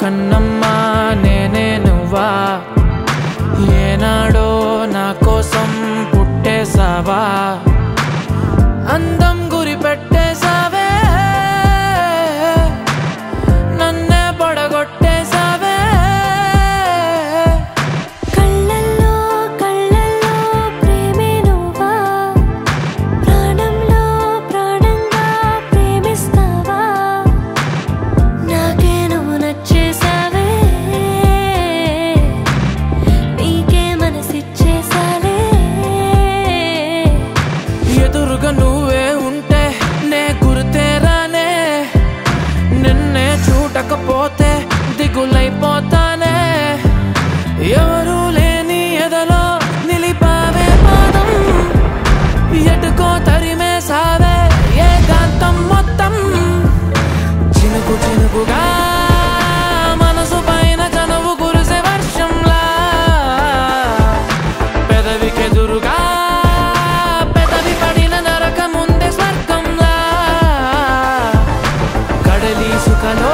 కన్నమ్మా నేనే నువ్వా ఏనాడో నా కోసం పుట్టేసావా అందం గురి పెట్టేసావే నన్నే పడగొట్టేసావే కళ్ళల్లో కళ్ళల్లో ప్రేమే నువ్వా ప్రాణంలో ప్రాణంగా ప్రేమిస్తావా నాకే నువ్వు నచ్చేసావే నీకే మనసిచ్చేసాలే ఎదురుగా నువ్వే ఉంటే నే గుర్తేరానే నిన్నే చూడకపోతే దిగులైపోతానే ఎవరు లేని ఎదలో నిలిపావే పాదం ఎటుకో తరిమేసావే ఏకాంతం మొత్తం చినుకు చినుకుగా మనసు పైన చనువు కురిసే వర్షంలా పెదవికెదురుగా పెదవి పడిన నరకముందే స్వర్గంలా కడలి సుఖలో